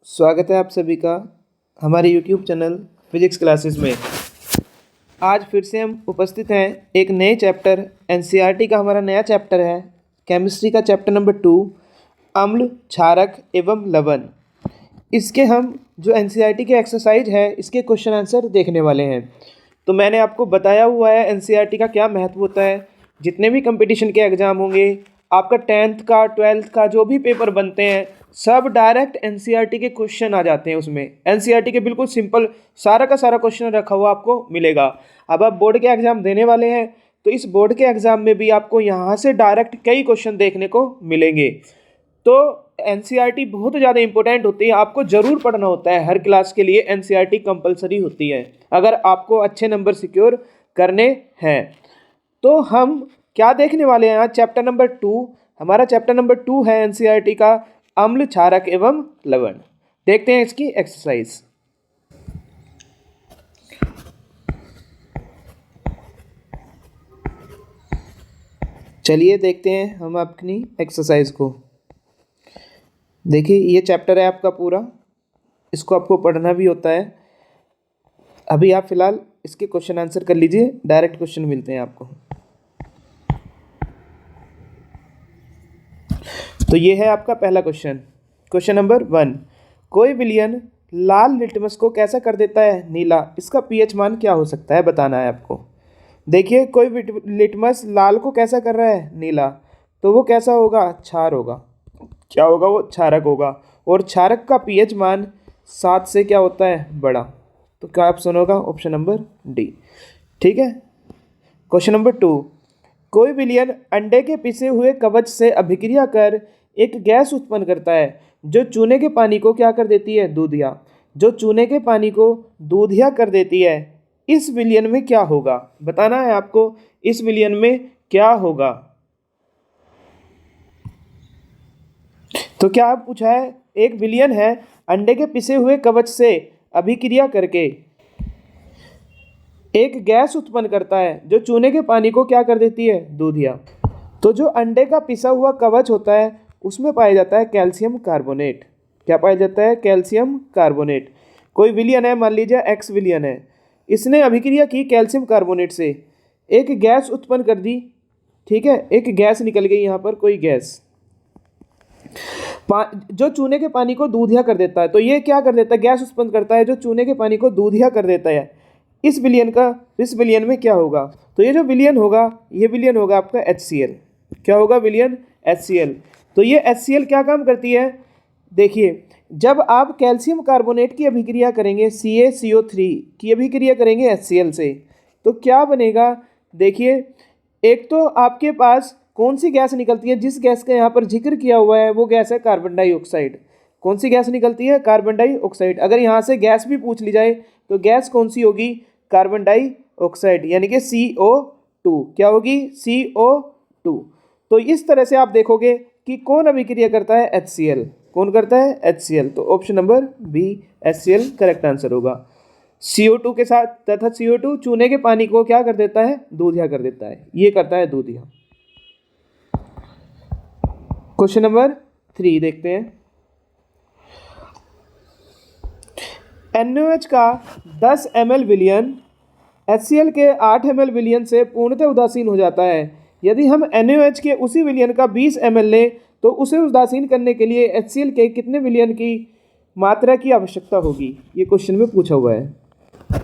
स्वागत है आप सभी का हमारे यूट्यूब चैनल फिजिक्स क्लासेस में। आज फिर से हम उपस्थित हैं एक नए चैप्टर एनसीईआरटी का। हमारा नया चैप्टर है केमिस्ट्री का चैप्टर नंबर 2, अम्ल, क्षारक एवं लवण। इसके हम जो एनसीईआरटी के एक्सरसाइज है इसके क्वेश्चन आंसर देखने वाले हैं। तो मैंने आपको बताया हुआ है एनसीईआरटी का क्या महत्व होता है। जितने भी कंपटीशन के एग्ज़ाम होंगे, आपका 10th का 12th का जो भी पेपर बनते हैं, सब डायरेक्ट एनसीईआरटी के क्वेश्चन आ जाते हैं। उसमें एनसीईआरटी के बिल्कुल सिंपल सारा का सारा क्वेश्चन रखा हुआ आपको मिलेगा। अब आप बोर्ड के एग्ज़ाम देने वाले हैं तो इस बोर्ड के एग्ज़ाम में भी आपको यहाँ से डायरेक्ट कई क्वेश्चन देखने को मिलेंगे। तो एनसीईआरटी बहुत ज़्यादा इंपॉर्टेंट होती है, आपको ज़रूर पढ़ना होता है। हर क्लास के लिए एनसीईआरटी कंपलसरी होती है अगर आपको अच्छे नंबर सिक्योर करने हैं। तो हम क्या देखने वाले हैं आज चैप्टर नंबर 2। हमारा चैप्टर नंबर 2 है एनसीईआरटी का अम्ल, क्षारक एवं लवण। देखते हैं इसकी एक्सरसाइज। चलिए देखते हैं हम अपनी एक्सरसाइज को। देखिए ये चैप्टर है आपका पूरा, इसको आपको पढ़ना भी होता है। अभी आप फिलहाल इसके क्वेश्चन आंसर कर लीजिए, डायरेक्ट क्वेश्चन मिलते हैं आपको। तो ये है आपका पहला क्वेश्चन। क्वेश्चन नंबर 1, कोई विलयन लाल लिटमस को कैसा कर देता है नीला। इसका पीएच मान क्या हो सकता है, बताना है आपको। देखिए कोई लिटमस लाल को कैसा कर रहा है, नीला, तो वो कैसा होगा, क्षार होगा। क्या होगा वो, क्षारक होगा। और क्षारक का पीएच मान 7 से क्या होता है, बड़ा। तो क्या ऑप्शन होगा, ऑप्शन नंबर डी। ठीक है। क्वेश्चन नंबर 2, कोई विलयन अंडे के पिसे हुए कवच से अभिक्रिया कर एक गैस उत्पन्न करता है जो चूने के पानी को क्या कर देती है, दूधिया। जो चूने के पानी को दूधिया कर देती है, इस विलयन में क्या होगा, बताना है आपको। इस विलयन में क्या होगा। तो क्या पूछा है, एक विलयन है अंडे के पिसे हुए कवच से अभिक्रिया करके एक गैस उत्पन्न करता है जो चूने के पानी को क्या कर देती है, दूधिया। तो जो अंडे का पिसा हुआ कवच होता है उसमें पाया जाता है कैल्शियम कार्बोनेट। क्या पाया जाता है, कैल्शियम कार्बोनेट। कोई विलयन है, मान लीजिए एक्स विलयन है, इसने अभिक्रिया की कैल्शियम कार्बोनेट से, एक गैस उत्पन्न कर दी। ठीक है, एक गैस निकल गई यहाँ पर, कोई गैस जो चूने के पानी को दूधिया कर देता है। तो ये क्या कर देता है, गैस उत्पन्न करता है जो चूने के पानी को दूधिया कर देता है। इस विलयन में क्या होगा, तो ये जो विलयन होगा, ये विलयन होगा आपका HCl। क्या होगा, विलयन HCl। तो ये HCl क्या काम करती है, देखिए जब आप कैल्शियम कार्बोनेट की अभिक्रिया करेंगे, CaCO3 की अभिक्रिया करेंगे HCl से, तो क्या बनेगा। देखिए एक तो आपके पास कौन सी गैस निकलती है, जिस गैस का यहाँ पर जिक्र किया हुआ है वो गैस है कार्बन डाइऑक्साइड। कौन सी गैस निकलती है, कार्बन डाइऑक्साइड। अगर यहाँ से गैस भी पूछ ली जाए तो गैस कौन सी होगी, कार्बन डाइऑक्साइड, यानी कि CO2। क्या होगी, CO2। तो इस तरह से आप देखोगे कि कौन अभिक्रिया करता है, HCl। कौन करता है, HCl। तो option number B HCl correct answer होगा। CO2 के साथ, तथा CO2 चूने के पानी को क्या कर देता है, दूधिया कर देता है। ये करता है दूधिया। क्वेश्चन नंबर 3 देखते हैं। NaOH का 10 ml विलयन HCl के 8 ml विलयन से पूर्णतः उदासीन हो जाता है। यदि हम NaOH के उसी विलयन का 20 ml लें तो उसे उदासीन करने के लिए HCl के कितने विलयन की मात्रा की आवश्यकता होगी, ये क्वेश्चन में पूछा हुआ है।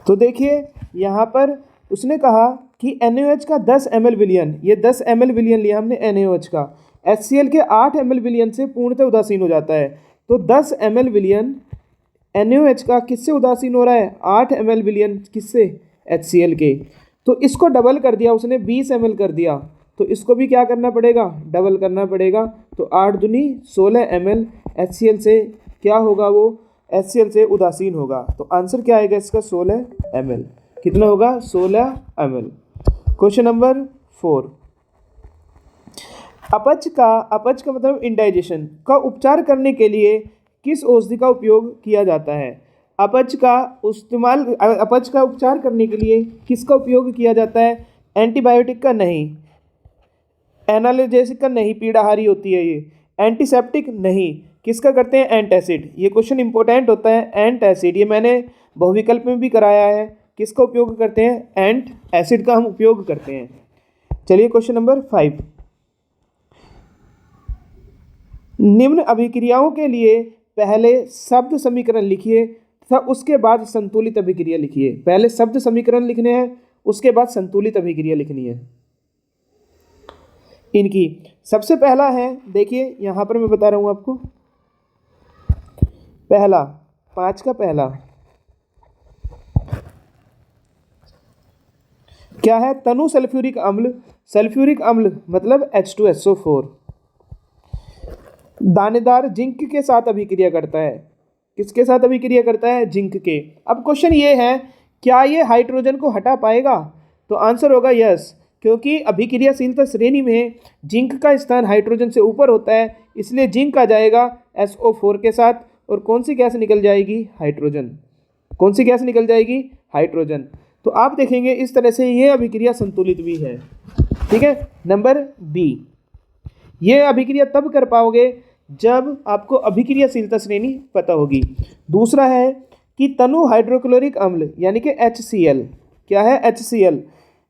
तो देखिए यहाँ पर उसने कहा कि NaOH का 10 ml विलयन, ये 10 ml विलयन लिया हमने NaOH का, HCl के 8 ml विलयन से पूर्णतः उदासीन हो जाता है। तो 10 ml विलयन NaOH का किससे उदासीन हो रहा है, 8 ml विलयन किससे, HCl के। तो इसको डबल कर दिया उसने, 20 ml कर दिया। तो इसको भी क्या करना पड़ेगा, डबल करना पड़ेगा। तो 8 दूनी 16 ml HCl से क्या होगा, वो HCl से उदासीन होगा। तो आंसर क्या आएगा इसका, 16 ml। कितना होगा, 16 ml। क्वेश्चन नंबर 4, अपच का मतलब इंडाइजेशन का उपचार करने के लिए किस औषधि का उपयोग किया जाता है। अपच का उपचार करने के लिए किसका उपयोग किया जाता है, एंटीबायोटिक का नहीं, एनाल्जेसिक का नहीं, पीड़ाहारी होती है ये, एंटीसेप्टिक नहीं, किसका करते हैं? एंटासिड। ये क्वेश्चन इंपॉर्टेंट होता है। एंटासिड ये मैंने बहुविकल्प में भी कराया है। किसका उपयोग करते हैं? एंट एसिड का हम उपयोग करते हैं। चलिए क्वेश्चन नंबर 5, निम्न अभिक्रियाओं के लिए पहले शब्द समीकरण लिखिए तथा उसके बाद संतुलित अभिक्रिया लिखिए। पहले शब्द समीकरण लिखने हैं, उसके बाद संतुलित अभिक्रिया लिखनी है इनकी। सबसे पहला है, देखिए यहाँ पर मैं बता रहा हूँ आपको, पहला 5 का पहला क्या है? तनु सल्फ्यूरिक अम्ल। सल्फ्यूरिक अम्ल मतलब H2SO4 दानेदार जिंक के साथ अभिक्रिया करता है। किसके साथ अभिक्रिया करता है? जिंक के। अब क्वेश्चन ये है, क्या ये हाइड्रोजन को हटा पाएगा? तो आंसर होगा यस, क्योंकि अभिक्रियाशीलता श्रेणी में जिंक का स्थान हाइड्रोजन से ऊपर होता है, इसलिए जिंक आ जाएगा SO4 के साथ। और कौन सी गैस निकल जाएगी? हाइड्रोजन। कौन सी गैस निकल जाएगी? हाइड्रोजन। तो आप देखेंगे इस तरह से ये अभिक्रिया संतुलित भी है। ठीक है। नंबर बी, ये अभिक्रिया तब कर पाओगे जब आपको अभिक्रियाशीलता श्रेणी पता होगी। दूसरा है कि तनु हाइड्रोक्लोरिक अम्ल यानी कि HCl। क्या है? HCl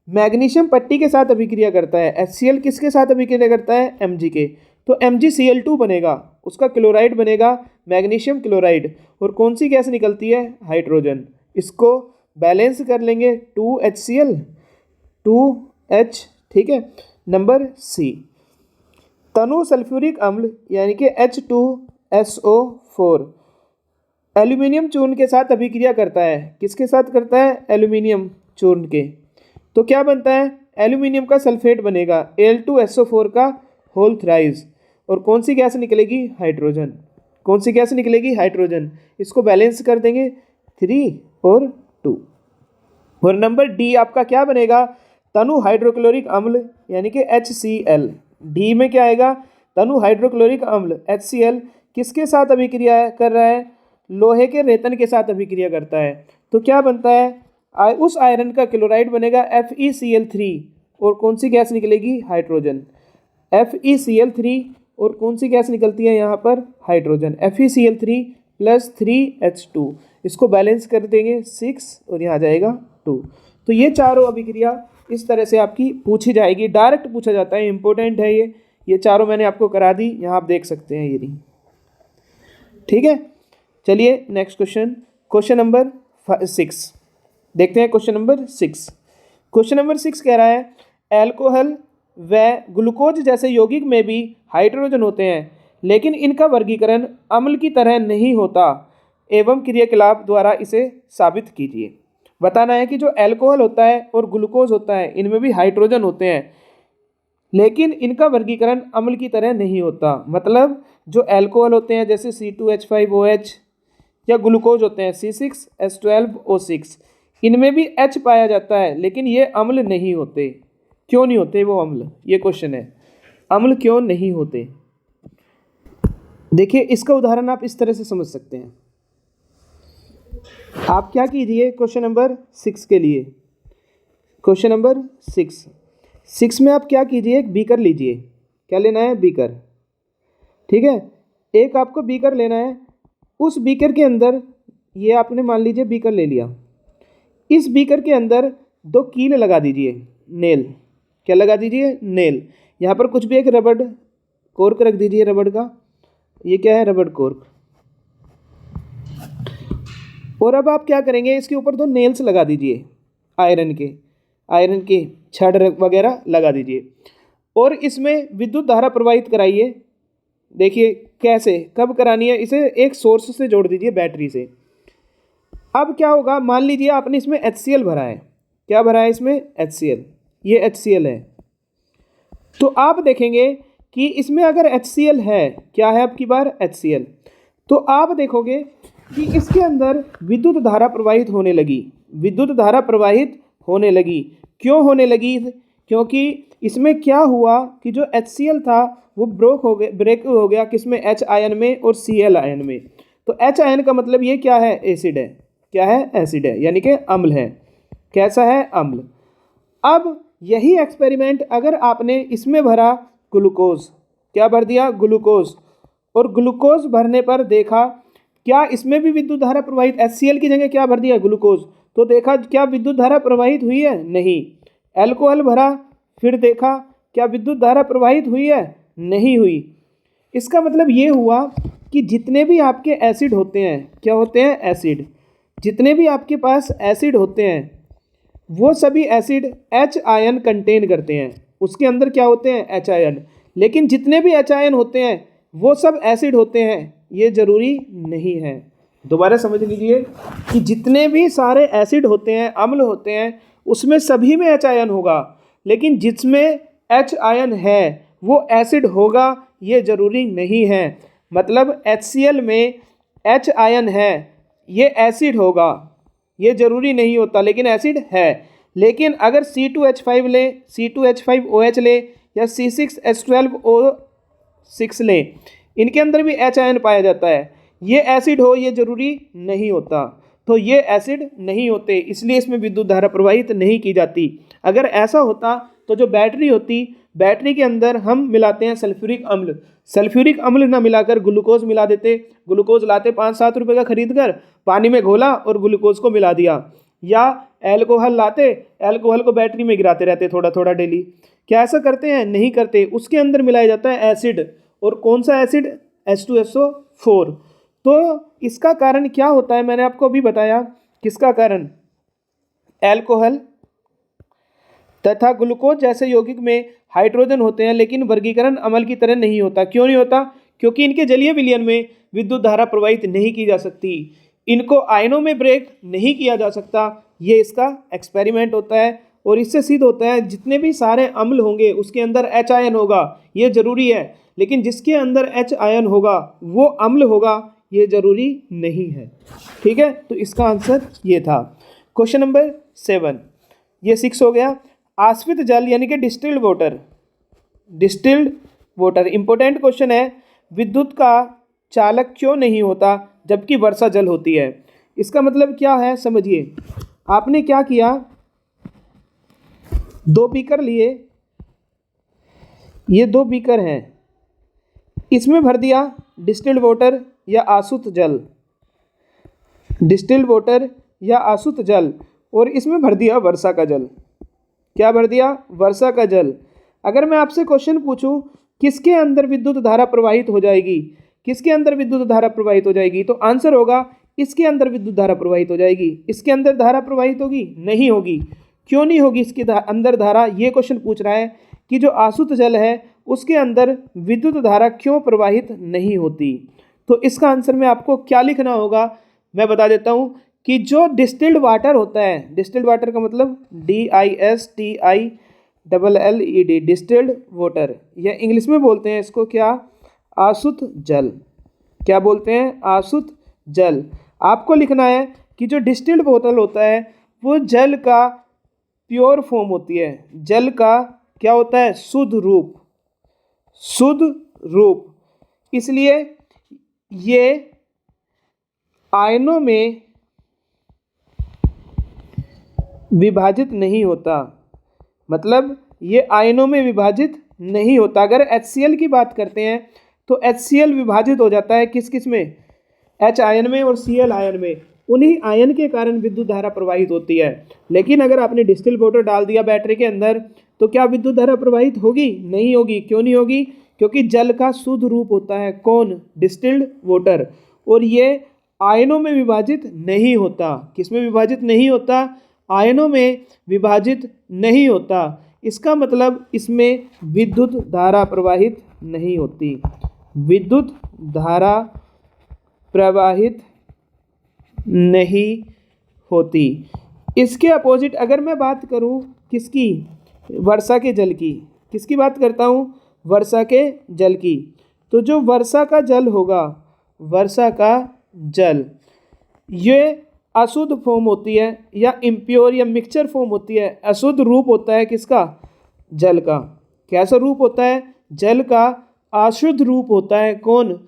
मैग्नीशियम पट्टी के साथ अभिक्रिया करता है। HCl किसके साथ अभिक्रिया करता है? Mg के। तो MgCl2 बनेगा, उसका क्लोराइड बनेगा मैग्नीशियम क्लोराइड। और कौन सी गैस निकलती है? हाइड्रोजन। इसको बैलेंस कर लेंगे 2HCl 2H। ठीक है। नंबर सी, तनु सल्फ्यूरिक अम्ल यानी कि H2SO4 एल्यूमिनियम चूर्ण के साथ अभिक्रिया करता है। किसके साथ करता है? एल्यूमिनियम चूर्ण के। तो क्या बनता है? एल्यूमिनियम का सल्फेट बनेगा Al2SO4 का होल थ्राइस। और कौन सी गैस निकलेगी? हाइड्रोजन। कौन सी गैस निकलेगी? हाइड्रोजन। इसको बैलेंस कर देंगे 3 और 2। और नंबर डी आपका क्या बनेगा? तनु हाइड्रोक्लोरिक अम्ल यानी कि HCl। डी में क्या आएगा? तनु हाइड्रोक्लोरिक अम्ल HCl किसके साथ अभिक्रिया कर रहा है? लोहे के रेतन के साथ अभिक्रिया करता है। तो क्या बनता है? उस आयरन का क्लोराइड बनेगा FeCl3। और कौन सी गैस निकलेगी? हाइड्रोजन। FeCl3 और कौन सी गैस निकलती है यहाँ पर? हाइड्रोजन। FeCl3 + 3H2। इसको बैलेंस कर देंगे 6 और यहाँ आ जाएगा 2। तो ये चारों अभिक्रिया इस तरह से आपकी पूछी जाएगी, डायरेक्ट पूछा जाता है, इंपॉर्टेंट है ये चारों मैंने आपको करा दी, यहाँ आप देख सकते हैं ये रही। ठीक है। चलिए नेक्स्ट क्वेश्चन, क्वेश्चन नंबर 6 देखते हैं। क्वेश्चन नंबर 6, क्वेश्चन नंबर 6 कह रहा है एल्कोहल व ग्लूकोज जैसे यौगिक में भी हाइड्रोजन होते हैं, लेकिन इनका वर्गीकरण अम्ल की तरह नहीं होता एवं क्रियाकलाप द्वारा इसे साबित कीजिए। बताना है कि जो एल्कोहल होता है और ग्लूकोज होता है इनमें भी हाइड्रोजन होते हैं, लेकिन इनका वर्गीकरण अम्ल की तरह नहीं होता। मतलब जो एल्कोहल होते हैं जैसे C2H5OH या ग्लूकोज होते हैं C6H12O6, इनमें भी H पाया जाता है, लेकिन ये अम्ल नहीं होते। क्यों नहीं होते वो अम्ल? ये क्वेश्चन है, अम्ल क्यों नहीं होते? देखिए इसका उदाहरण आप इस तरह से समझ सकते हैं। आप क्या कीजिए क्वेश्चन नंबर 6 के लिए, क्वेश्चन नंबर 6 में आप क्या कीजिए, एक बीकर लीजिए। क्या लेना है? बीकर। ठीक है। एक आपको बीकर लेना है। उस बीकर के अंदर, ये आपने मान लीजिए बीकर ले लिया, इस बीकर के अंदर 2 कील लगा दीजिए, नेल। क्या लगा दीजिए? नेल। यहाँ पर कुछ भी एक रबड़ कोर्क रख दीजिए, रबड़ का। ये क्या है? रबड़ कोर्क। और अब आप क्या करेंगे, इसके ऊपर 2 नेल्स लगा दीजिए, आयरन के छड़ वगैरह लगा दीजिए और इसमें विद्युत धारा प्रवाहित कराइए। देखिए कैसे, कब करानी है, इसे एक सोर्स से जोड़ दीजिए, बैटरी से। अब क्या होगा, मान लीजिए आपने इसमें HCl भरा है। क्या भरा है इसमें? HCl। ये HCl है। तो आप देखेंगे कि इसमें अगर HCl है, क्या है आपकी बार? HCl। तो आप देखोगे कि इसके अंदर विद्युत धारा प्रवाहित होने लगी। विद्युत धारा प्रवाहित होने लगी। क्यों होने लगी? क्योंकि इसमें क्या हुआ कि जो HCl था वो ब्रेक हो गया किसमें? H आयन में और Cl आयन में। तो H आयन का मतलब ये क्या है? एसिड है। क्या है? एसिड है, यानी कि अम्ल है। कैसा है? अम्ल। अब यही एक्सपेरिमेंट अगर आपने इसमें भरा ग्लूकोज, क्या भर दिया? ग्लूकोज, और ग्लूकोज भरने पर देखा क्या इसमें भी विद्युत धारा प्रवाहित, HCl की जगह क्या भर दिया, ग्लूकोज, तो देखा क्या विद्युत धारा प्रवाहित हुई है, नहीं। अल्कोहल भरा, फिर देखा क्या विद्युत धारा प्रवाहित हुई है, नहीं हुई। इसका मतलब ये हुआ कि जितने भी आपके एसिड होते हैं, क्या होते हैं, एसिड, जितने भी आपके पास एसिड होते हैं वो सभी एसिड H आयन कंटेन करते हैं, उसके अंदर क्या होते हैं, H आयन। लेकिन जितने भी H आयन होते हैं वो सब एसिड होते हैं, ये जरूरी नहीं है। दोबारा समझ लीजिए कि जितने भी सारे एसिड होते हैं, अम्ल होते हैं, उसमें सभी में H आयन होगा, लेकिन जिसमें H आयन है वो एसिड होगा, ये जरूरी नहीं है। मतलब HCl में H आयन है, ये एसिड होगा, ये जरूरी नहीं होता, लेकिन एसिड है। लेकिन अगर C2H5 लें, C2H5OH लें या C6H12O6 लें, इनके अंदर भी H आयन पाया जाता है, ये एसिड हो, ये जरूरी नहीं होता। तो ये एसिड नहीं होते, इसलिए इसमें विद्युत धारा प्रवाहित नहीं की जाती। अगर ऐसा होता तो जो बैटरी होती, बैटरी के अंदर हम मिलाते हैं सल्फ्यूरिक अम्ल, सल्फ्यूरिक अम्ल ना मिलाकर ग्लूकोज मिला देते, ग्लूकोज लाते 5-7 रुपये का खरीद कर, पानी में घोला और ग्लूकोज को मिला दिया। या एल्कोहल लाते, एल्कोहल को बैटरी में गिराते रहते थोड़ा थोड़ा डेली। क्या ऐसा करते हैं, नहीं करते। उसके अंदर मिलाया जाता है एसिड, और कौन सा एसिड, H2SO4। तो इसका कारण क्या होता है, मैंने आपको अभी बताया, किसका कारण, एल्कोहल तथा ग्लूकोज जैसे यौगिक में हाइड्रोजन होते हैं, लेकिन वर्गीकरण अम्ल की तरह नहीं होता। क्यों नहीं होता, क्योंकि इनके जलीय विलयन में विद्युत धारा प्रवाहित नहीं की जा सकती, इनको आयनों में ब्रेक नहीं किया जा सकता। ये इसका एक्सपेरिमेंट होता है, और इससे सिद्ध होता है जितने भी सारे अम्ल होंगे उसके अंदर H आयन होगा, ये जरूरी है, लेकिन जिसके अंदर H आयन होगा वो अम्ल होगा, ये जरूरी नहीं है। ठीक है, तो इसका आंसर ये था। क्वेश्चन नंबर 7, ये 6 हो गया। आश्रित जल यानी कि distilled water, distilled water important question है। विद्युत का चालक क्यों नहीं होता जबकि वर्षा जल होती है, इसका मतलब क्या है, समझिए। आपने क्या किया, 2 बीकर लिए, ये 2 बीकर हैं, इसमें भर दिया डिस्टिल्ड वाटर या आसुत जल, डिस्टिल्ड वाटर या आसुत जल, और इसमें भर दिया वर्षा का जल। क्या भर दिया, वर्षा का जल। अगर मैं आपसे क्वेश्चन पूछूं किसके अंदर विद्युत धारा प्रवाहित हो जाएगी, किसके अंदर विद्युत धारा प्रवाहित हो जाएगी, तो आंसर होगा इसके अंदर विद्युत धारा प्रवाहित हो जाएगी। इसके अंदर धारा प्रवाहित होगी, नहीं होगी। क्यों नहीं होगी इसके अंदर धारा, ये क्वेश्चन पूछ रहा है कि जो आसुत जल है उसके अंदर विद्युत धारा क्यों प्रवाहित नहीं होती। तो इसका आंसर में आपको क्या लिखना होगा, मैं बता देता हूँ कि जो डिस्टिल्ड वाटर होता है, डिस्टिल्ड वाटर का मतलब DISTILLED, डिस्टिल्ड वाटर, या इंग्लिश में बोलते हैं इसको क्या, आसुत जल। क्या बोलते हैं, आसुत जल। आपको लिखना है कि जो डिस्टिल्ड वाटर होता है वो जल का प्योर फॉर्म होती है, जल का क्या होता है, शुद्ध रूप, शुद्ध रूप। इसलिए ये आयनों में विभाजित नहीं होता, मतलब ये आयनों में विभाजित नहीं होता। अगर HCl की बात करते हैं तो HCl विभाजित हो जाता है किस किस में, H आयन में और Cl आयन में, उन्हीं आयन के कारण विद्युत धारा प्रवाहित होती है। लेकिन अगर आपने डिस्टिल्ड वाटर डाल दिया बैटरी के अंदर तो क्या विद्युत धारा प्रवाहित होगी, नहीं होगी। क्यों नहीं होगी, क्योंकि जल का शुद्ध रूप होता है कौन, डिस्टिल्ड वाटर, और ये आयनों में विभाजित नहीं होता। किस में विभाजित नहीं होता, आयनों में विभाजित नहीं होता। इसका मतलब इसमें विद्युत धारा प्रवाहित नहीं होती, विद्युत धारा प्रवाहित नहीं होती। इसके अपोजिट अगर मैं बात करूं किसकी, वर्षा के जल की, किसकी बात करता हूं, वर्षा के जल की, तो जो वर्षा का जल होगा, वर्षा का जल, ये अशुद्ध फॉर्म होती है या इम्प्योर या मिक्सचर फॉर्म होती है। अशुद्ध रूप होता है किसका, जल का। कैसा रूप होता है, जल का अशुद्ध रूप होता है कौन,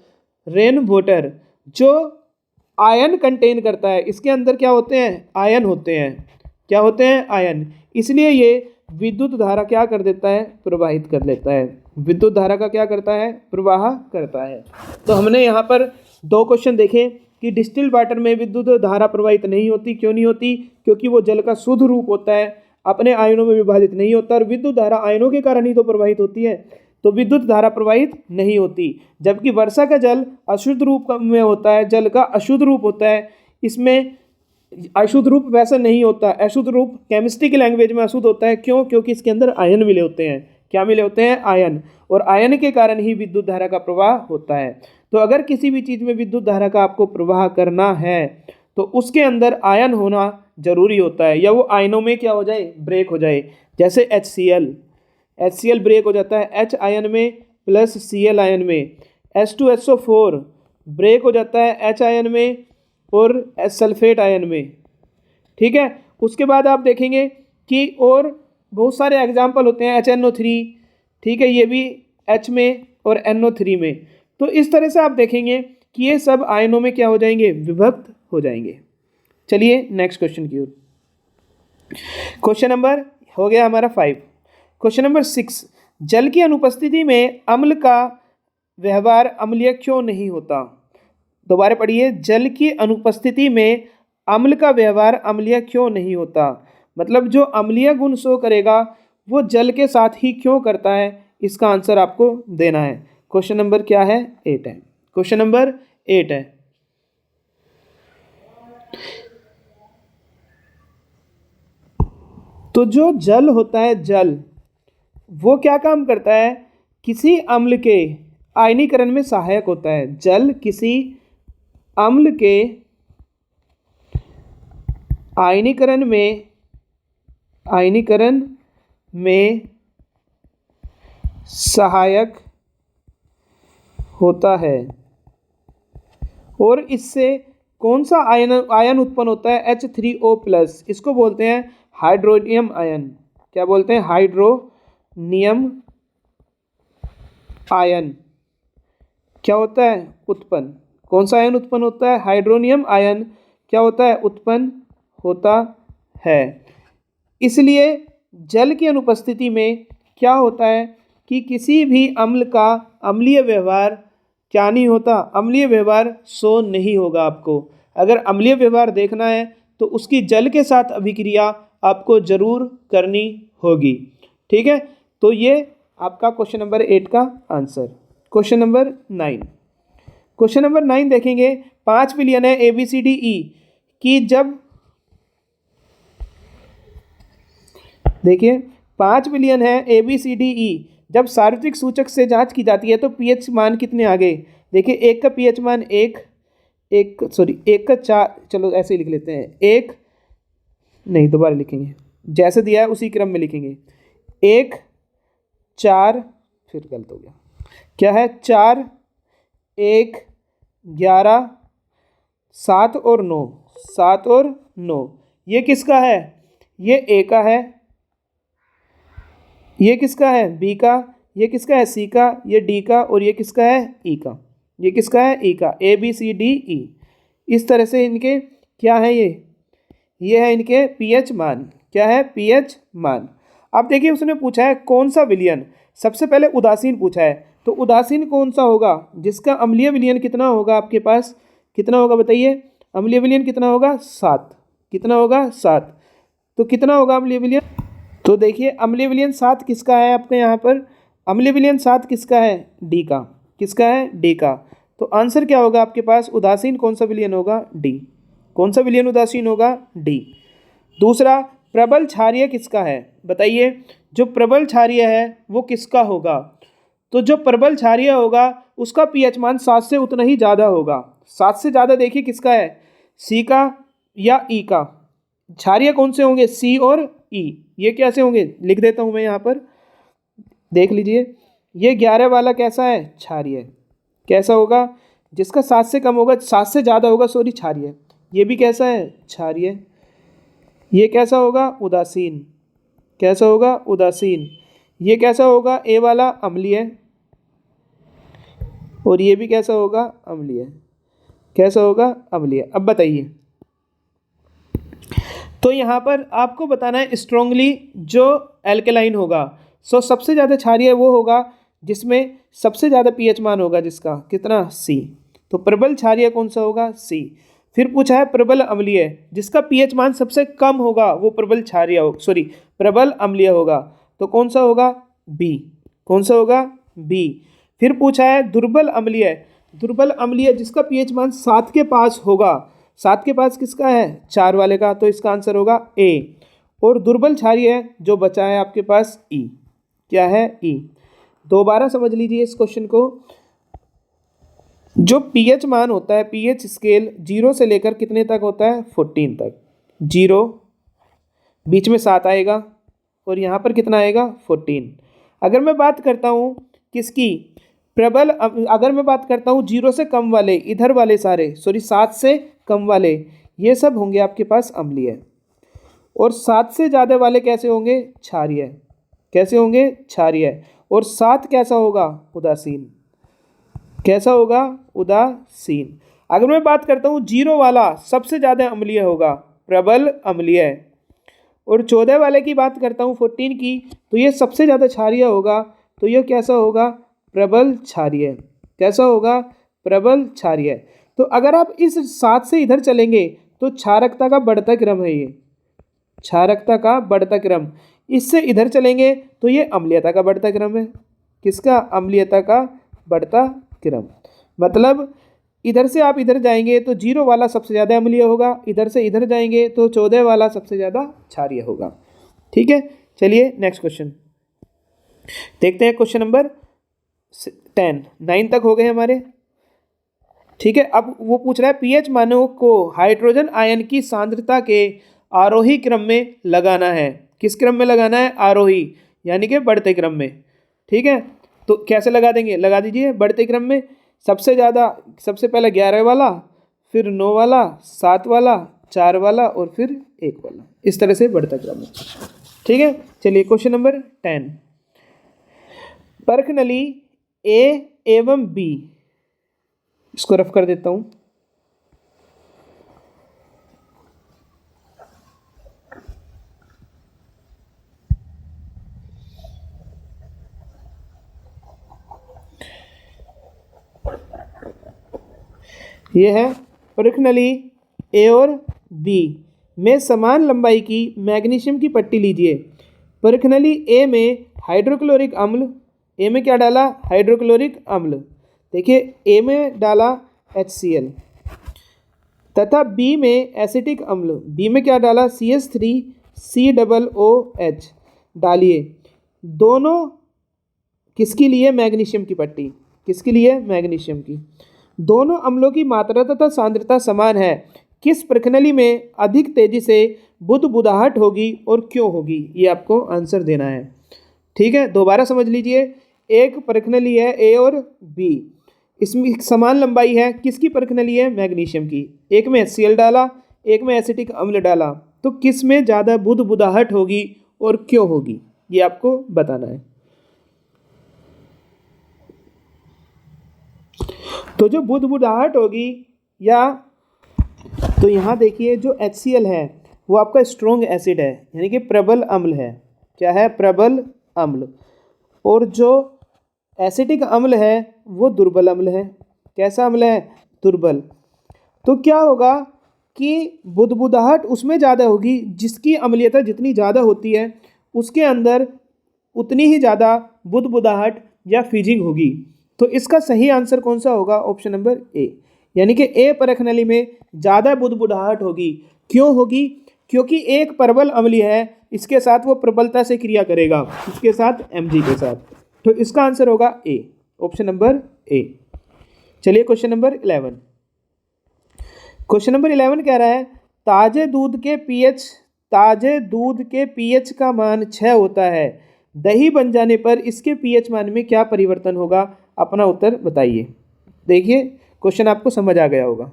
रेन वाटर, जो आयन कंटेन करता है। इसके अंदर क्या होते हैं, आयन होते हैं। क्या होते हैं, आयन। इसलिए ये विद्युत धारा क्या कर देता है, प्रवाहित कर लेता है। विद्युत धारा का क्या करता है, प्रवाह करता है। तो हमने यहाँ पर दो क्वेश्चन देखे कि डिस्टिल्ड वाटर में विद्युत धारा प्रवाहित नहीं होती। क्यों नहीं होती? क्योंकि वो जल का शुद्ध रूप होता है, अपने आयनों में विभाजित नहीं होता, और विद्युत धारा आयनों के कारण ही तो प्रवाहित होती है, तो विद्युत धारा प्रवाहित नहीं होती। जबकि वर्षा का जल अशुद्ध रूप में होता है, जल का अशुद्ध रूप होता है। इसमें अशुद्ध रूप वैसा नहीं होता, अशुद्ध रूप केमिस्ट्री की लैंग्वेज में अशुद्ध होता है। क्यों? क्योंकि इसके अंदर आयन मिले होते हैं। क्या मिले होते हैं? आयन। और आयन के कारण ही विद्युत धारा का प्रवाह होता है। तो अगर किसी भी चीज़ में विद्युत धारा का आपको प्रवाह करना है तो उसके अंदर आयन होना जरूरी होता है, या वो आयनों में क्या हो जाए, ब्रेक हो जाए। जैसे HCl ब्रेक हो जाता है H आयन में प्लस Cl आयन में। H2SO4 ब्रेक हो जाता है H आयन में और सल्फेट आयन में। ठीक है। उसके बाद आप देखेंगे कि और बहुत सारे एग्जाम्पल होते हैं, HNO3, ठीक है, ये भी H में और NO3 में। तो इस तरह से आप देखेंगे कि ये सब आयनों में क्या हो जाएंगे, विभक्त हो जाएंगे। चलिए नेक्स्ट क्वेश्चन की ओर। क्वेश्चन नंबर हो गया हमारा 5। क्वेश्चन नंबर 6, जल की अनुपस्थिति में अम्ल का व्यवहार अम्लीय क्यों नहीं होता? दोबारा पढ़िए, जल की अनुपस्थिति में अम्ल का व्यवहार अम्लीय क्यों नहीं होता? मतलब जो अम्लीय गुण शो करेगा वो जल के साथ ही क्यों करता है, इसका आंसर आपको देना है। क्वेश्चन नंबर क्या है? 8 है। क्वेश्चन नंबर 8 है। तो जो जल होता है, जल वो क्या काम करता है, किसी अम्ल के आयनीकरण में सहायक होता है। जल किसी अम्ल के आयनीकरण में सहायक होता है। और इससे कौन सा आयन उत्पन्न होता है? H3O+। इसको बोलते हैं हाइड्रोनियम आयन। क्या बोलते हैं? Hydronium ion. क्या होता है? उत्पन्न। कौन सा आयन उत्पन्न होता है? हाइड्रोनियम आयन क्या होता है? उत्पन्न होता है। इसलिए जल की अनुपस्थिति में क्या होता है कि किसी भी अम्ल का अम्लीय व्यवहार क्या नहीं होता, अम्लीय व्यवहार शो नहीं होगा। आपको अगर अम्लीय व्यवहार देखना है तो उसकी जल के साथ अभिक्रिया आपको जरूर करनी होगी। ठीक है। तो ये आपका क्वेश्चन नंबर 8 का answer. Question number 9। Question number 9 देखेंगे, 5 विलयन है ABCDE की जब, देखिए 5 विलयन है ABCDE, जब सार्वत्रिक सूचक से जांच की जाती है तो पीएच मान कितने आ गए? देखिए एक का पीएच मान एक का 4, चलो ऐसे ही लिख लेते हैं, एक नहीं दोबारा लिखेंगे, जैसे दिया है उसी क्रम में लिखेंगे। 1 4, फिर गलत हो गया, क्या है? 4 1 11 7 और 9, 7 और 9। ये किसका है? ये ए का है। ये किसका है? बी का। ये किसका है? सी का। ये डी का। और ये किसका है? ई का। ये किसका है? ई का। ABCDE। इस तरह से इनके क्या है? ये है इनके पीएच मान। क्या है? पीएच मान। अब देखिए उसने पूछा है कौन सा विलयन, सबसे पहले उदासीन पूछा है, तो उदासीन कौन सा होगा जिसका अम्लीय विलयन कितना होगा आपके पास? कितना होगा बताइए? अम्लीय विलयन कितना होगा? 7। कितना होगा? 7। तो कितना होगा अम्लीय विलयन? तो देखिए अम्लीय विलयन 7 किसका है आपके यहाँ पर? अम्लीय विलयन 7 किसका है? डी का। किसका है? डी का। तो आंसर क्या होगा आपके पास? उदासीन कौन सा विलयन होगा? डी। कौन सा विलयन उदासीन होगा? डी। दूसरा, प्रबल क्षारीय किसका है? बताइए जो प्रबल क्षारीय है वो किसका होगा? तो जो प्रबल क्षारीय होगा उसका पीएच मान 7 से उतना ही ज़्यादा होगा। 7 से ज़्यादा देखिए किसका है? सी का या ई का। क्षारीय कौन से होंगे? सी और ई। ये कैसे होंगे? लिख देता हूँ मैं यहाँ पर, देख लीजिए। ये 11 वाला कैसा है? क्षारीय। कैसा होगा? जिसका 7 से कम होगा, 7 से ज़्यादा होगा, सॉरी, क्षारीय। ये भी कैसा है? क्षारीय। ये कैसा होगा? उदासीन। कैसा होगा? उदासीन। ये कैसा होगा? ए वाला अम्लीय। और ये भी कैसा होगा? अम्लीय। कैसा होगा? अम्लीय। अब बताइए, तो यहाँ पर आपको बताना है स्ट्रांगली जो एल्केलाइन होगा। सो सबसे ज़्यादा क्षारीय वो होगा जिसमें सबसे ज़्यादा पीएच मान होगा, जिसका कितना, सी। तो प्रबल क्षारीय कौन सा होगा, सी। फिर पूछा है प्रबल अम्लीय, जिसका पीएच मान सबसे कम होगा वो प्रबल क्षारीय हो, सॉरी प्रबल अम्लीय होगा। तो कौन सा होगा, बी। कौन सा होगा, बी। फिर पूछा है दुर्बल अम्लीय, दुर्बल अम्लीय जिसका पीएच मान 7 के पास होगा। 7 के पास किसका है, 4 वाले का, तो इसका आंसर होगा ए। और दुर्बल क्षारीय जो बचा है आपके पास ई, क्या है, ई। दोबारा समझ लीजिए इस क्वेश्चन को। जो पीएच मान होता है, पीएच स्केल 0 से लेकर कितने तक होता है, 14 तक। 0 बीच में 7 आएगा और यहाँ पर कितना आएगा, 14। अगर मैं बात करता हूँ किसकी, प्रबल, अगर मैं बात करता हूँ 0 से कम वाले, इधर वाले सारे, सॉरी 7 से कम वाले, ये सब होंगे आपके पास अम्लीय। और 7 से ज़्यादा वाले कैसे होंगे, क्षारीय। कैसे होंगे, क्षारीय। और 7 कैसा होगा, उदासीन। कैसा होगा, उदासीन। अगर मैं बात करता हूँ 0 वाला सबसे ज़्यादा अम्लीय होगा, प्रबल अम्लीय। और 14 वाले की बात करता हूँ, 14 की, तो ये सबसे ज़्यादा क्षारीय होगा, तो ये कैसा होगा, प्रबल क्षारीय। कैसा होगा, प्रबल क्षारीय। तो अगर आप इस 7 से इधर चलेंगे तो क्षारकता का बढ़ता क्रम है ये, क्षारकता का बढ़ता क्रम। इससे इधर चलेंगे तो ये अम्लीयता का बढ़ता क्रम है। किसका, अम्लीयता का बढ़ता क्रम। मतलब इधर से आप इधर जाएंगे तो 0 वाला सबसे ज़्यादा अम्लीय होगा, इधर से इधर जाएंगे तो 14 वाला सबसे ज़्यादा क्षारीय होगा। ठीक है, चलिए नेक्स्ट क्वेश्चन देखते हैं। क्वेश्चन नंबर 10, 9 तक हो गए हमारे। ठीक है, अब वो पूछ रहा है पीएच मानों को हाइड्रोजन आयन की सांद्रता के आरोही क्रम में लगाना है। किस क्रम में लगाना है, आरोही, यानी कि बढ़ते क्रम में। ठीक है, तो कैसे लगा देंगे, लगा दीजिए बढ़ते क्रम में। सबसे ज़्यादा, सबसे पहले 11 वाला, फिर 9 वाला, 7 वाला, 4 वाला और फिर 1 वाला, इस तरह से बढ़ता क्रम है। ठीक है, चलिए क्वेश्चन नंबर 10, परख नली ए एवं बी, इसको रफ कर देता हूँ। ये है परख नली ए और बी में समान लंबाई की मैग्नीशियम की पट्टी लीजिए। परख नली ए में हाइड्रोक्लोरिक अम्ल, ए में क्या डाला, हाइड्रोक्लोरिक अम्ल, देखिए ए में डाला HCl, तथा बी में एसिटिक अम्ल, बी में क्या डाला, CH3COOH डालिए। दोनों किसके लिए, मैग्नीशियम की पट्टी, किसके लिए, मैग्नीशियम की। दोनों अम्लों की मात्रा तथा सांद्रता समान है, किस प्रखनली में अधिक तेजी से बुदबुदाहट होगी और क्यों होगी, ये आपको आंसर देना है। ठीक है, दोबारा समझ लीजिए। एक प्रखनली है ए और बी, इसमें समान लंबाई है, किसकी प्रखनली है, मैग्नीशियम की। एक में HCl डाला, एक में एसिटिक अम्ल डाला, तो किस में ज़्यादा बुदबुदाहट होगी और क्यों होगी, ये आपको बताना है। तो जो बुदबुदाहट होगी, या तो यहाँ देखिए जो HCl है वो आपका स्ट्रॉन्ग एसिड है, यानी कि प्रबल अम्ल है। क्या है, प्रबल अम्ल। और जो एसिटिक अम्ल है वो दुर्बल अम्ल है। कैसा अम्ल है, दुर्बल। तो क्या होगा कि बुदबुदाहट उसमें ज़्यादा होगी, जिसकी अम्लीयता जितनी ज़्यादा होती है उसके अंदर उतनी ही ज़्यादा बुदबुदाहट या फिजिंग होगी। तो इसका सही आंसर कौन सा होगा, ऑप्शन नंबर ए, यानी कि ए परख नली में ज़्यादा बुदबुदाहट होगी। क्यों होगी, क्योंकि एक प्रबल अम्लीय है, इसके साथ वो प्रबलता से क्रिया करेगा, इसके साथ Mg के साथ। तो इसका आंसर होगा ए, ऑप्शन नंबर ए। चलिए क्वेश्चन नंबर 11, क्वेश्चन नंबर 11 कह रहा है ताजे दूध के पीएच का मान 6 होता है, दही बन जाने पर इसके पीएच मान में क्या परिवर्तन होगा, अपना उत्तर बताइए। देखिए क्वेश्चन आपको समझ आ गया होगा।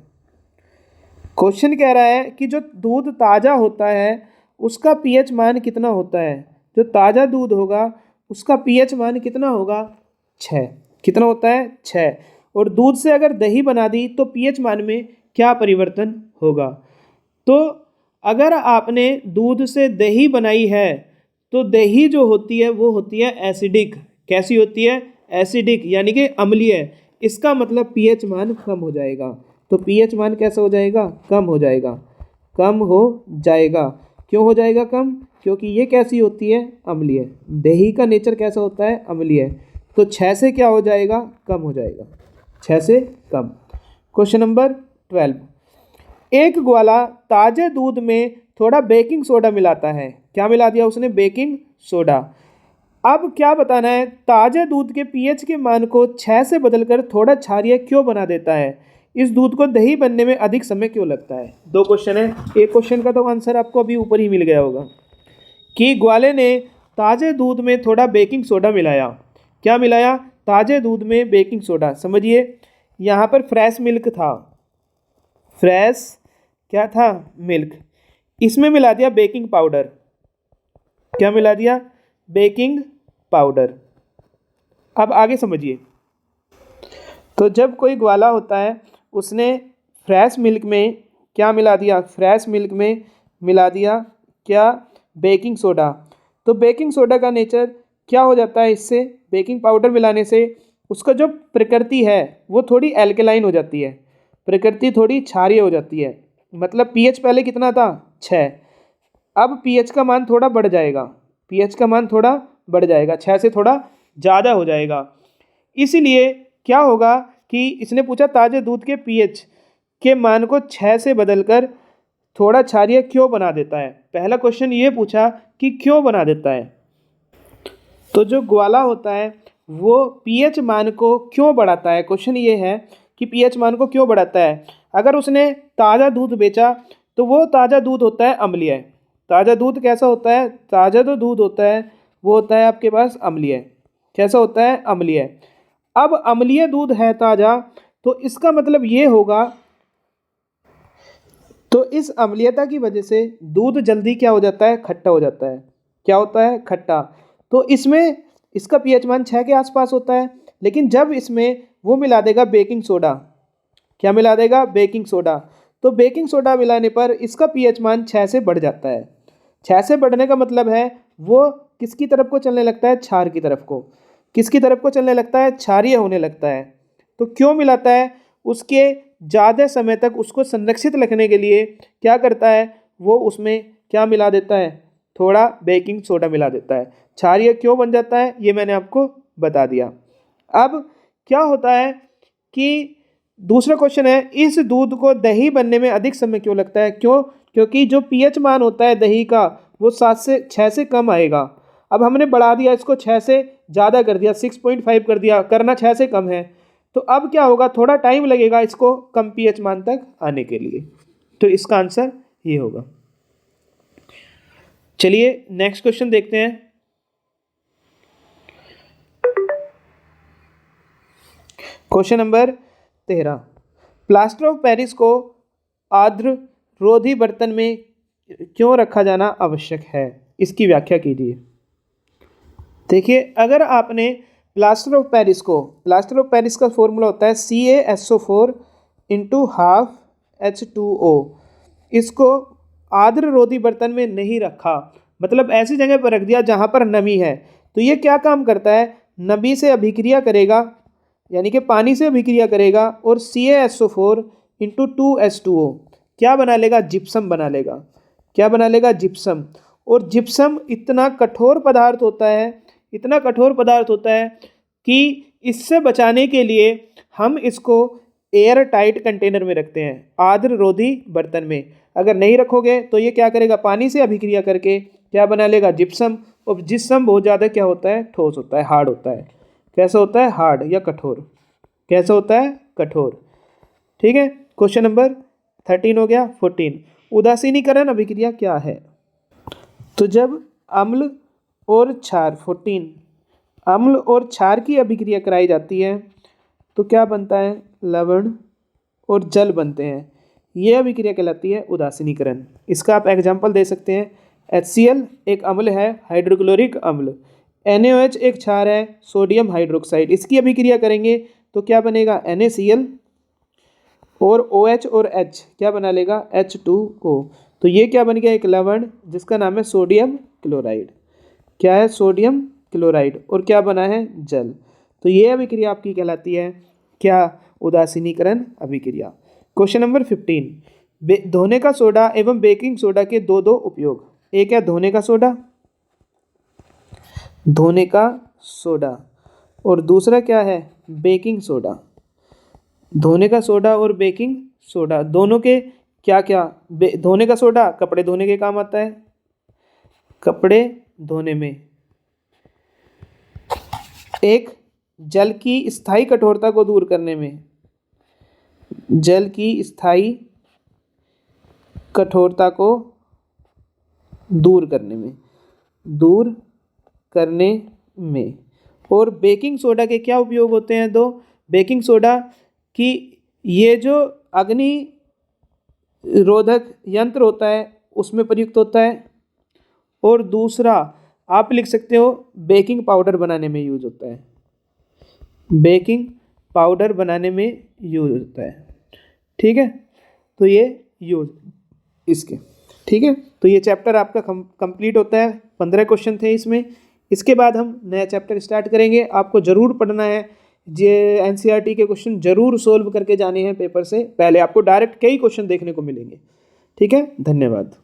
क्वेश्चन कह रहा है कि जो दूध ताज़ा होता है उसका पीएच मान कितना होता है, जो ताज़ा दूध होगा उसका पीएच मान कितना होगा, 6। कितना होता है, 6। और दूध से अगर दही बना दी तो पीएच मान में क्या परिवर्तन होगा। तो अगर आपने दूध से दही बनाई है तो दही जो होती है वो होती है एसिडिक। कैसी होती है? एसिडिक, यानी कि अम्लीय। इसका मतलब पीएच मान कम हो जाएगा। तो पीएच मान कैसा हो जाएगा? कम हो जाएगा। कम हो जाएगा। क्यों हो जाएगा कम? क्योंकि ये कैसी होती है? अम्लीय। दही का नेचर कैसा होता है? अम्लीय। तो 6 से क्या हो जाएगा? कम हो जाएगा। 6 से कम। Question number 12। एक ग्वाला ताजे दूध में थोड़ा बेकिंग सोडा मिलाता है। क्या मिला दिया उसने? Baking soda. अब क्या बताना है? ताजे दूध के पीएच के मान को 6 से बदलकर थोड़ा क्षारीय क्यों बना देता है? इस दूध को दही बनने में अधिक समय क्यों लगता है? 2 क्वेश्चन है। एक क्वेश्चन का तो आंसर आपको अभी ऊपर ही मिल गया होगा कि ग्वाले ने ताजे दूध में थोड़ा बेकिंग सोडा मिलाया। क्या मिलाया? ताजे दूध में बेकिंग सोडा। समझिए, यहाँ पर फ्रेश मिल्क था। फ्रेश क्या था? मिल्क। इसमें मिला दिया बेकिंग पाउडर। क्या मिला दिया? Baking powder. अब आगे समझिए। तो जब कोई ग्वाला होता है उसने फ्रेश मिल्क में क्या मिला दिया? फ्रेश मिल्क में मिला दिया क्या? Baking soda. तो बेकिंग सोडा का नेचर क्या हो जाता है? इससे बेकिंग पाउडर मिलाने से उसका जो प्रकृति है वो थोड़ी एल्केलाइन हो जाती है। प्रकृति थोड़ी क्षारीय हो जाती है। मतलब पीएच पहले कितना था? 6। अब पीएच का मान थोड़ा बढ़ जाएगा। पीएच का मान थोड़ा बढ़ जाएगा, 6 से थोड़ा ज़्यादा हो जाएगा। इसीलिए क्या होगा कि इसने पूछा ताजे दूध के पीएच के मान को 6 से बदलकर थोड़ा क्षारीय क्यों बना देता है। पहला क्वेश्चन ये पूछा कि क्यों बना देता है। तो जो ग्वाला होता है वो पीएच मान को क्यों बढ़ाता है? क्वेश्चन ये है कि पीएच मान को क्यों बढ़ाता है। अगर उसने ताज़ा दूध बेचा तो वो ताज़ा दूध होता है अम्लीय। ताज़ा दूध कैसा होता है? ताज़ा जो दूध होता है वो होता है आपके पास अम्लीय। कैसा होता है? अम्लीय। अब अम्लीय दूध है ताज़ा, तो इसका मतलब ये होगा, तो इस अम्लीयता की वजह से दूध जल्दी क्या हो जाता है? खट्टा हो जाता है। क्या होता है? खट्टा। तो इसमें इसका पीएच मान 6 के आसपास होता है। लेकिन जब इसमें वो मिला देगा बेकिंग सोडा। क्या मिला देगा? Baking soda. तो बेकिंग सोडा मिलाने पर इसका पीएच मान 6 से बढ़ जाता है। 6 से बढ़ने का मतलब है वो किसकी तरफ को चलने लगता है? क्षार की तरफ को। किसकी तरफ को चलने लगता है? क्षारीय होने लगता है। तो क्यों मिलाता है? उसके ज़्यादा समय तक उसको संरक्षित रखने के लिए क्या करता है? वो उसमें क्या मिला देता है? थोड़ा बेकिंग सोडा मिला देता है। क्षारीय क्यों बन जाता है ये मैंने आपको बता दिया। अब क्या होता है कि दूसरा क्वेश्चन है, इस दूध को दही बनने में अधिक समय क्यों लगता है? क्यों? क्योंकि जो पीएच मान होता है दही का वो 6 से कम आएगा। अब हमने बढ़ा दिया इसको, 6 से ज़्यादा कर दिया, 6.5 कर दिया, करना 6 से कम है। तो अब क्या होगा? थोड़ा टाइम लगेगा इसको कम पीएच मान तक आने के लिए। तो इसका आंसर ये होगा। चलिए नेक्स्ट क्वेश्चन देखते हैं। Question number 13। Plaster of Paris को आर्द्र रोधी बर्तन में क्यों रखा जाना आवश्यक है? इसकी व्याख्या कीजिए। देखिए, अगर आपने प्लास्टर ऑफ पेरिस का फॉर्मूला होता है CaSO4 इंटू हाफ H2O। इसको आर्द्र रोधी बर्तन में नहीं रखा, मतलब ऐसी जगह पर रख दिया जहाँ पर नमी है। तो ये क्या काम करता है? नमी से अभिक्रिया करेगा, यानी कि पानी से अभिक्रिया करेगा, और CaSO4 इंटू 2H2O क्या बना लेगा? जिप्सम बना लेगा। क्या बना लेगा? जिप्सम। और जिप्सम इतना कठोर पदार्थ होता है, इतना कठोर पदार्थ होता है कि इससे बचाने के लिए हम इसको एयर टाइट कंटेनर में रखते हैं, आर्द्र रोधी बर्तन में। अगर नहीं रखोगे तो ये क्या करेगा? पानी से अभिक्रिया करके क्या बना लेगा? जिप्सम। और जिप्सम बहुत ज़्यादा क्या होता है? ठोस होता है, हार्ड होता है। कैसा होता है? हार्ड या कठोर। कैसा होता है? कठोर। ठीक है, क्वेश्चन नंबर 13 हो गया। 14, उदासीनीकरण अभिक्रिया क्या है? तो जब अम्ल और क्षार 14 अम्ल और क्षार की अभिक्रिया कराई जाती है तो क्या बनता है? लवण और जल बनते हैं। ये अभिक्रिया कहलाती है उदासीनीकरण। इसका आप एग्जाम्पल दे सकते हैं। HCl एक अम्ल है, हाइड्रोक्लोरिक अम्ल। NaOH एक क्षार है, सोडियम हाइड्रोक्साइड। इसकी अभिक्रिया करेंगे तो क्या बनेगा? NaCl। और OH और H क्या बना लेगा? H2O। तो ये क्या बन गया, एक लवण जिसका नाम है सोडियम क्लोराइड। क्या है, सोडियम क्लोराइड। और क्या बना है, जल। तो ये अभिक्रिया आपकी कहलाती है क्या, उदासीनीकरण अभिक्रिया। क्वेश्चन नंबर 15, धोने का सोडा एवं बेकिंग सोडा के दो दो उपयोग। एक है धोने का सोडा, धोने का सोडा, और दूसरा क्या है, बेकिंग सोडा। धोने का सोडा और बेकिंग सोडा दोनों के क्या क्या, धोने का सोडा कपड़े धोने के काम आता है, कपड़े धोने में। एक जल की स्थायी कठोरता को दूर करने में, जल की स्थायी कठोरता को दूर करने में, दूर करने में। और बेकिंग सोडा के क्या उपयोग होते हैं, दो। बेकिंग सोडा की ये जो अग्नि रोधक यंत्र होता है उसमें प्रयुक्त होता है, और दूसरा आप लिख सकते हो बेकिंग पाउडर बनाने में यूज होता है, बेकिंग पाउडर बनाने में यूज होता है। ठीक है, तो ये यूज इसके, ठीक है। तो ये चैप्टर आपका कंप्लीट होता है, 15 क्वेश्चन थे इसमें। इसके बाद हम नया चैप्टर स्टार्ट करेंगे। आपको ज़रूर पढ़ना है, जे एनसीईआरटी के क्वेश्चन जरूर सोल्व करके जाने हैं पेपर से पहले, आपको डायरेक्ट कई क्वेश्चन देखने को मिलेंगे। ठीक है, धन्यवाद।